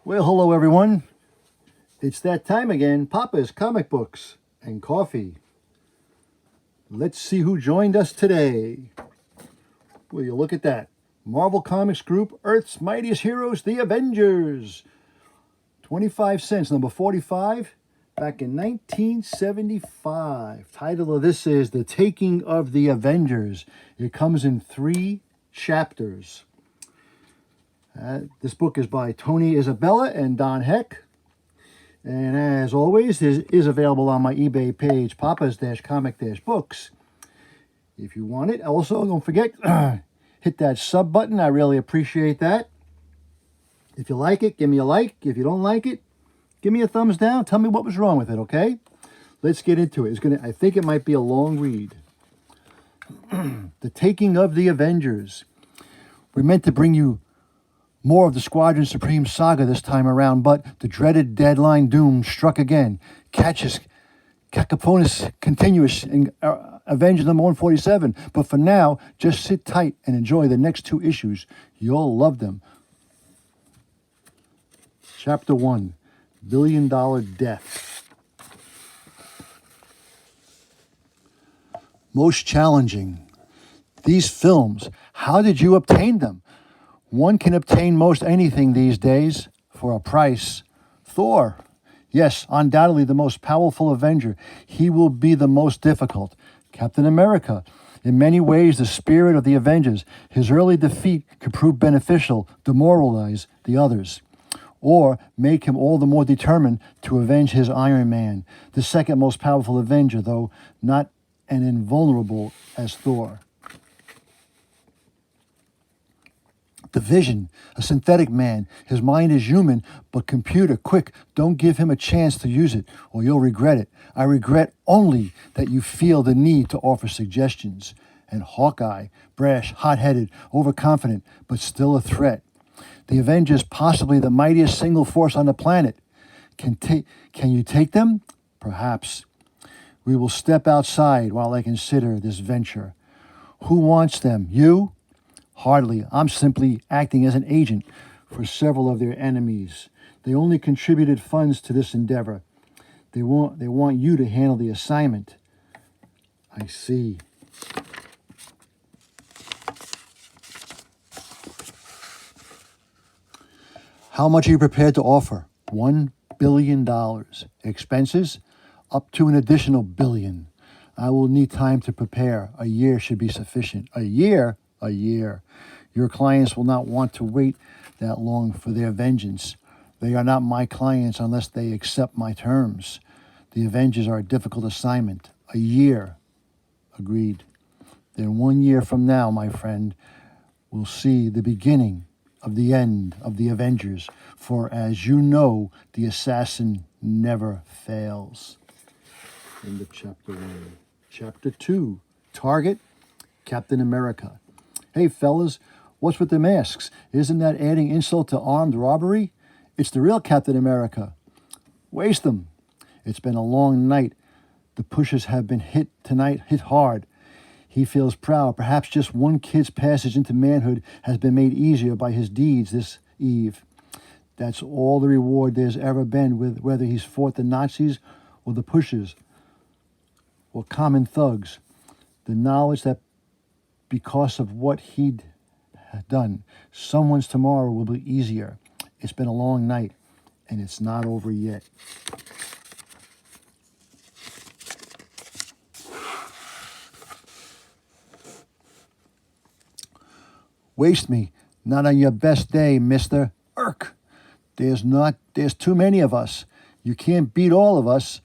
Well, hello everyone. It's that time again. Papa's Comic Books and Coffee. Let's see who joined us today. Will you look at that? Marvel Comics Group, Earth's Mightiest Heroes, The Avengers. 25 cents, number 45, back in 1975. Title of this is The Taking of the Avengers. It comes in 3 chapters. This book is by Tony Isabella and Don Heck. And as always, it is available on my eBay page, papas-comic-books. If you want it, also don't forget, hit that sub button. I really appreciate that. If you like it, give me a like. If you don't like it, give me a thumbs down. Tell me what was wrong with it, okay? Let's get into it. I think it might be a long read. The Taking of the Avengers. We're meant to bring you more of the Squadron Supreme saga this time around, but the dreaded deadline doom struck again. Cacophonous continuous in Avengers number 147. But for now, just sit tight and enjoy the next 2 issues. You'll love them. Chapter 1, $1 Billion Death. Most challenging. These films, how did you obtain them? One can obtain most anything these days for a price. Thor. Yes, undoubtedly the most powerful Avenger. He will be the most difficult. Captain America. In many ways, the spirit of the Avengers. His early defeat could prove beneficial, demoralize the others, or make him all the more determined to avenge his Iron Man. The second most powerful Avenger, though not as invulnerable as Thor. The Vision, a synthetic man. His mind is human, but computer. Quick, don't give him a chance to use it, or you'll regret it. I regret only that you feel the need to offer suggestions. And Hawkeye, brash, hot-headed, overconfident, but still a threat. The Avengers, possibly the mightiest single force on the planet. Can you take them? Perhaps. We will step outside while I consider this venture. Who wants them? You? Hardly. I'm simply acting as an agent for several of their enemies. They only contributed funds to this endeavor. They want you to handle the assignment. I see. How much are you prepared to offer? $1 billion. Expenses? Up to an additional billion. I will need time to prepare. A year should be sufficient. A year? A year. Your clients will not want to wait that long for their vengeance. They are not my clients unless they accept my terms. The Avengers are a difficult assignment. A year. Agreed. Then 1 year from now, my friend, we'll see the beginning of the end of the Avengers. For as you know, the assassin never fails. End of chapter 1. Chapter 2. Target, Captain America. Hey, fellas, what's with the masks? Isn't that adding insult to armed robbery? It's the real Captain America. Waste them. It's been a long night. The pushers have been hit hard. He feels proud. Perhaps just one kid's passage into manhood has been made easier by his deeds this eve. That's all the reward there's ever been, with whether he's fought the Nazis or the pushers or common thugs. The knowledge that because of what he'd done, someone's tomorrow will be easier. It's been a long night, and it's not over yet. Waste me, not on your best day, mister. Irk. There's too many of us. You can't beat all of us.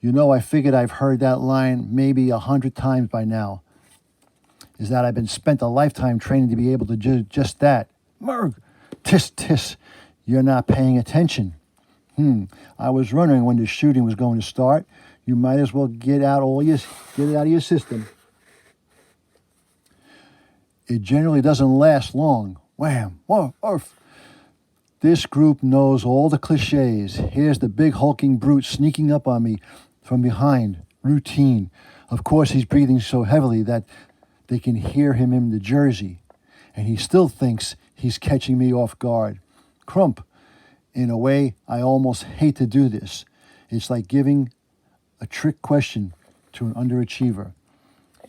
You know, I figured I've heard that line maybe 100 times by now. Is that I've been spent a lifetime training to be able to do just that. Murg. Tis. You're not paying attention. I was wondering when the shooting was going to start. You might as well get it out of your system. It generally doesn't last long. Wham! Whoa! Oof! This group knows all the cliches. Here's the big hulking brute sneaking up on me from behind. Routine. Of course, he's breathing so heavily that they can hear him in the jersey. And he still thinks he's catching me off guard. Crump. In a way, I almost hate to do this. It's like giving a trick question to an underachiever.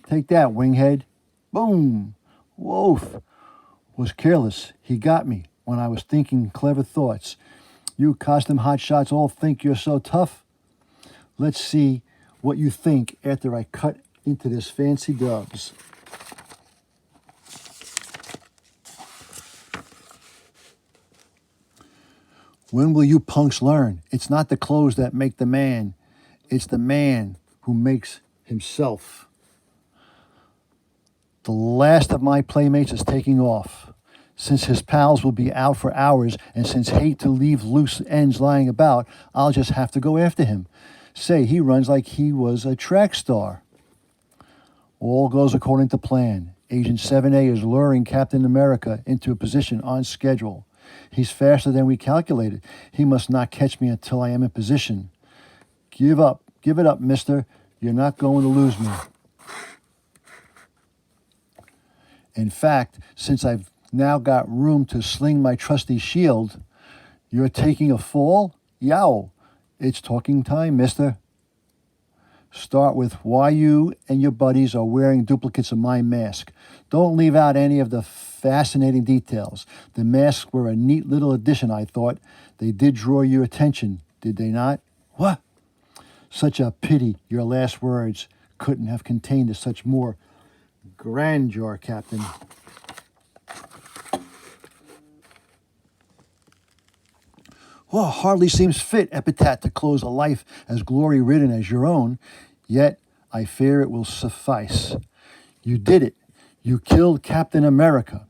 Take that, winghead. Boom. Woof. Was careless. He got me when I was thinking clever thoughts. You costume hotshots all think you're so tough. Let's see what you think after I cut into this fancy dubs. When will you punks learn? It's not the clothes that make the man. It's the man who makes himself. The last of my playmates is taking off. Since his pals will be out for hours, and since hate to leave loose ends lying about, I'll just have to go after him. Say, he runs like he was a track star. All goes according to plan. Agent 7A is luring Captain America into a position on schedule. He's faster than we calculated. He must not catch me until I am in position. Give it up, mister. You're not going to lose me. In fact, since I've now got room to sling my trusty shield, you're taking a fall? Yow! It's talking time, mister. Start with why you and your buddies are wearing duplicates of my mask. Don't leave out any of the fascinating details. The masks were a neat little addition, I thought. They did draw your attention, did they not? What? Such a pity your last words couldn't have contained such more grandeur, Captain. Well, hardly seems fit epitaph to close a life as glory-ridden as your own, yet I fear it will suffice. You did it. You killed Captain America.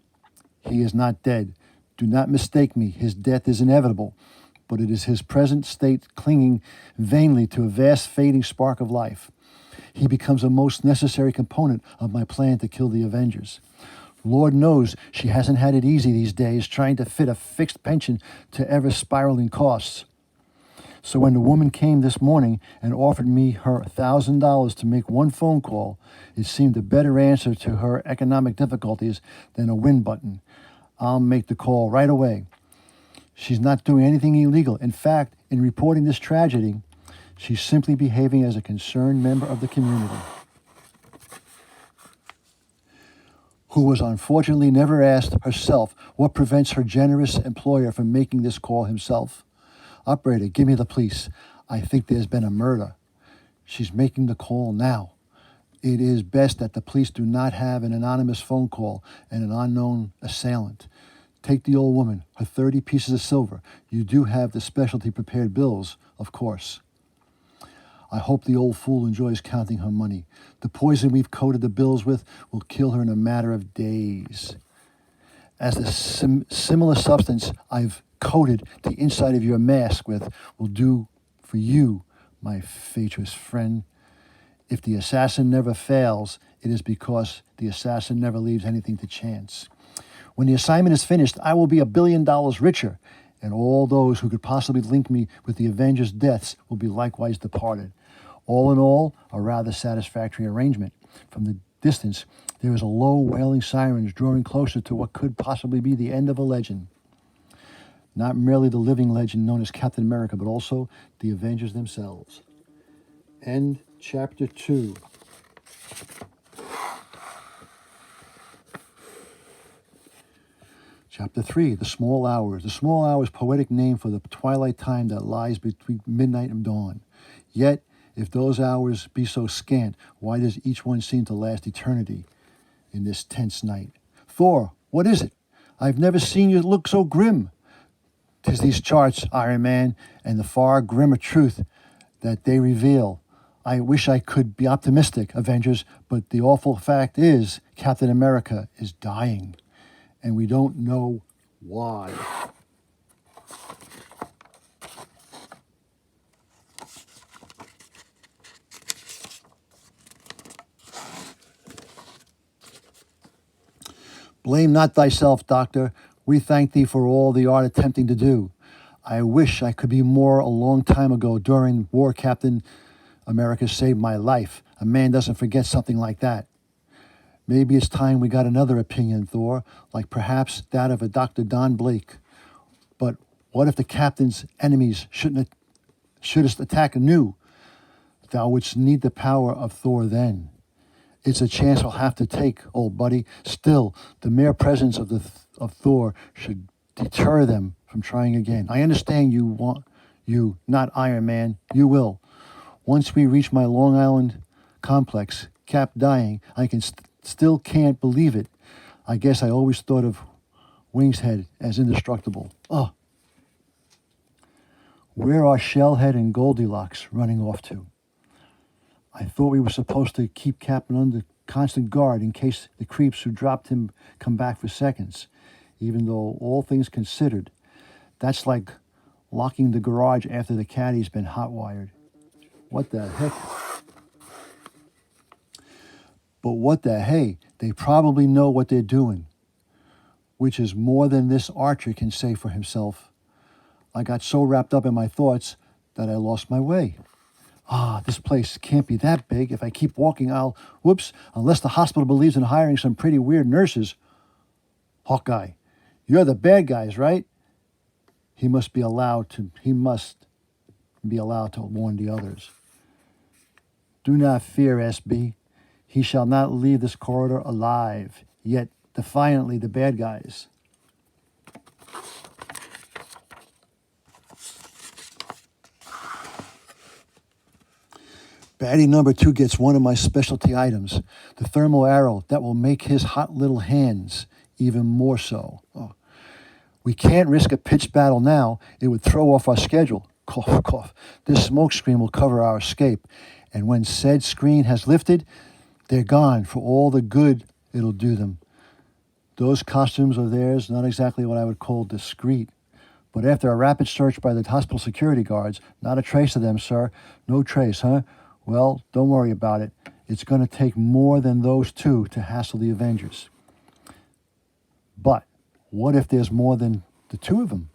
He is not dead. Do not mistake me. His death is inevitable, but it is his present state clinging vainly to a vast fading spark of life. He becomes a most necessary component of my plan to kill the Avengers. Lord knows she hasn't had it easy these days trying to fit a fixed pension to ever-spiraling costs. So when the woman came this morning and offered me her $1,000 to make one phone call, it seemed a better answer to her economic difficulties than a win button. I'll make the call right away. She's not doing anything illegal. In fact, in reporting this tragedy, she's simply behaving as a concerned member of the community, who was unfortunately never asked herself what prevents her generous employer from making this call himself. Operator, give me the police. I think there's been a murder. She's making the call now. It is best that the police do not have an anonymous phone call and an unknown assailant. Take the old woman, her 30 pieces of silver. You do have the specialty prepared bills, of course. I hope the old fool enjoys counting her money. The poison we've coated the bills with will kill her in a matter of days. As the similar substance I've coated the inside of your mask with will do for you, my faithless friend. If the assassin never fails, it is because the assassin never leaves anything to chance. When the assignment is finished, I will be $1 billion richer, and all those who could possibly link me with the Avengers' deaths will be likewise departed. All in all, a rather satisfactory arrangement. From the distance, there is a low wailing sirens drawing closer to what could possibly be the end of a legend. Not merely the living legend known as Captain America, but also the Avengers themselves. End chapter 2. Chapter 3, The Small Hours. The small hours, poetic name for the twilight time that lies between midnight and dawn. Yet, if those hours be so scant, why does each one seem to last eternity in this tense night? Thor, what is it? I've never seen you look so grim. 'Tis these charts, Iron Man, and the far grimmer truth that they reveal. I wish I could be optimistic, Avengers, but the awful fact is Captain America is dying, and we don't know why. Blame not thyself, Doctor. We thank thee for all thee art attempting to do. I wish I could be more a long time ago during war, Captain America saved my life. A man doesn't forget something like that. Maybe it's time we got another opinion, Thor, like perhaps that of a Dr. Don Blake. But What if the captain's enemies shouldst attack anew? Thou wouldst need the power of Thor then. It's a chance I'll have to take, old buddy. Still, the mere presence of Thor should deter them from trying again. I understand you want you, not Iron Man. You will. Once we reach my Long Island complex, Cap dying, I still can't believe it. I guess I always thought of Wingshead as indestructible. Oh. Where are Shellhead and Goldilocks running off to? I thought we were supposed to keep Captain under constant guard in case the creeps who dropped him come back for seconds, even though all things considered, that's like locking the garage after the caddy's been hot-wired. What the heck? But what the hey? They probably know what they're doing, which is more than this Archer can say for himself. I got so wrapped up in my thoughts that I lost my way. This place can't be that big. If I keep walking, unless the hospital believes in hiring some pretty weird nurses. Hawkeye, you're the bad guys, right? He must be allowed to warn the others. Do not fear, SB. He shall not leave this corridor alive. Yet, defiantly, the bad guys. Baddie number 2 gets one of my specialty items, the thermal arrow that will make his hot little hands even more so. Oh. We can't risk a pitched battle now. It would throw off our schedule. Cough, cough. This smoke screen will cover our escape. And when said screen has lifted, they're gone for all the good it'll do them. Those costumes of theirs, not exactly what I would call discreet. But after a rapid search by the hospital security guards, not a trace of them, sir. No trace, huh? Well, don't worry about it. It's going to take more than those two to hassle the Avengers. But what if there's more than the two of them?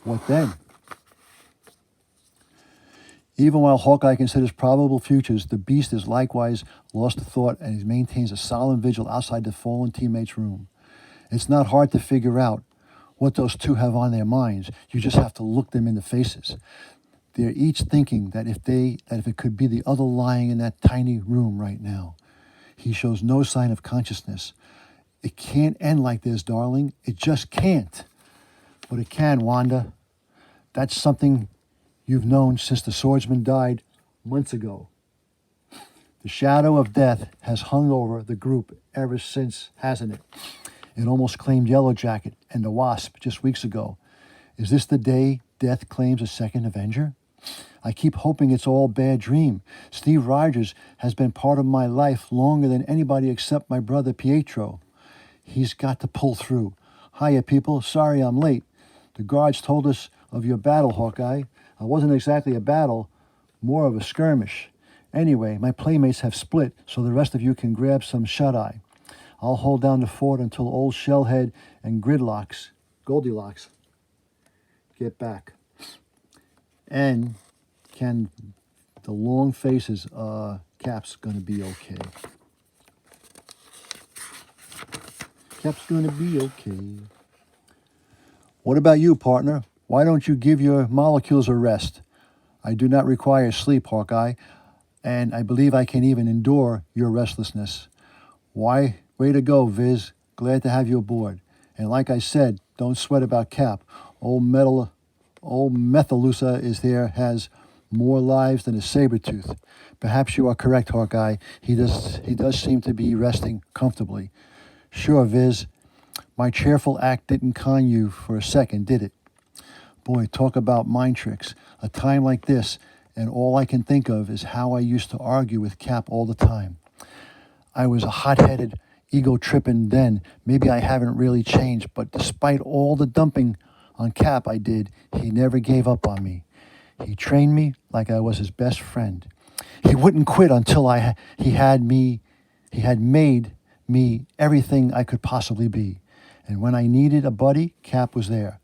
What then? Even while Hawkeye considers probable futures, the Beast is likewise lost to thought and he maintains a solemn vigil outside the fallen teammate's room. It's not hard to figure out what those two have on their minds. You just have to look them in the faces. They're each thinking that if it could be the other lying in that tiny room right now. He shows no sign of consciousness. It can't end like this, darling. It just can't. But it can, Wanda. That's something you've known since the swordsman died months ago. The shadow of death has hung over the group ever since, hasn't it? It almost claimed Yellow Jacket and the Wasp just weeks ago. Is this the day death claims a second Avenger? I keep hoping it's all a bad dream. Steve Rogers has been part of my life longer than anybody except my brother Pietro. He's got to pull through. Hiya, people. Sorry I'm late. The guards told us of your battle, Hawkeye. It wasn't exactly a battle, more of a skirmish. Anyway, my playmates have split, so the rest of you can grab some shut-eye. I'll hold down the fort until old Shellhead and Goldilocks, get back. And can the long faces, Cap's gonna be okay. Cap's gonna be okay. What about you, partner? Why don't you give your molecules a rest? I do not require sleep, Hawkeye, and I believe I can even endure your restlessness. Why, way to go, Viz. Glad to have you aboard. And like I said, don't sweat about Cap. Old Methalusa has more lives than a saber-tooth. Perhaps you are correct, Hawkeye. He does seem to be resting comfortably. Sure, Viz. My cheerful act didn't con you for a second, did it? Boy, talk about mind tricks. A time like this, and all I can think of is how I used to argue with Cap all the time. I was a hot-headed, ego-tripping then. Maybe I haven't really changed, but despite all the dumping on Cap I did, he never gave up on me. He trained me like I was his best friend. He wouldn't quit until he had made me everything I could possibly be. And when I needed a buddy, Cap was there.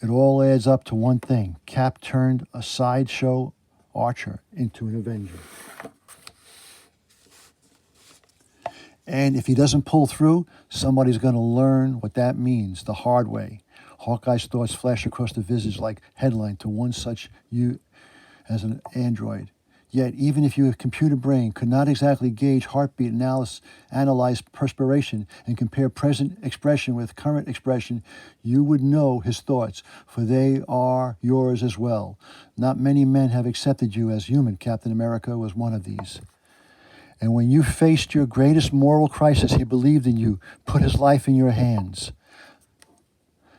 It all adds up to one thing. Cap turned a sideshow Archer into an Avenger. And if he doesn't pull through, somebody's going to learn what that means the hard way. Hawkeye's thoughts flashed across the visage like headline to one such you as an android. Yet, even if your computer brain could not exactly gauge heartbeat, analyze perspiration, and compare present expression with current expression, you would know his thoughts, for they are yours as well. Not many men have accepted you as human. Captain America was one of these. And when you faced your greatest moral crisis, he believed in you, put his life in your hands.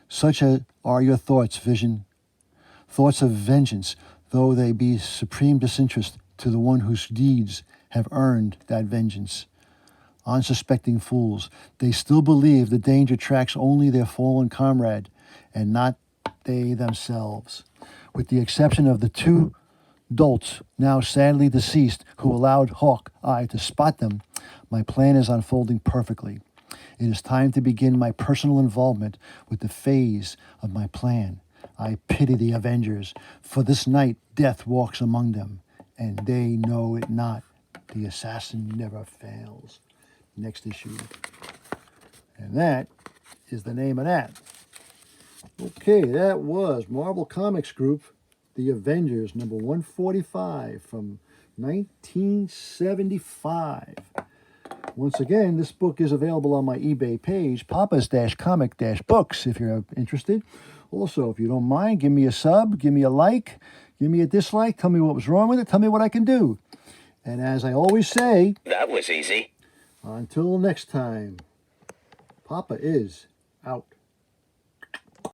Such are your thoughts, Vision. Thoughts of vengeance, though they be supreme disinterest to the one whose deeds have earned that vengeance. Unsuspecting fools, they still believe the danger tracks only their fallen comrade and not they themselves. With the exception of the two dolts, now sadly deceased, who allowed Hawkeye to spot them, my plan is unfolding perfectly. It is time to begin my personal involvement with the phase of my plan. I pity the Avengers, for this night death walks among them, and they know it not. The assassin never fails. Next issue. And that is the name of that. Okay, that was Marvel Comics Group, The Avengers, number 145 from 1975. Once again, this book is available on my eBay page, papas-comic-books, if you're interested. Also, if you don't mind, give me a sub, give me a like, give me a dislike, tell me what was wrong with it, tell me what I can do. And as I always say, that was easy. Until next time, Papa is out.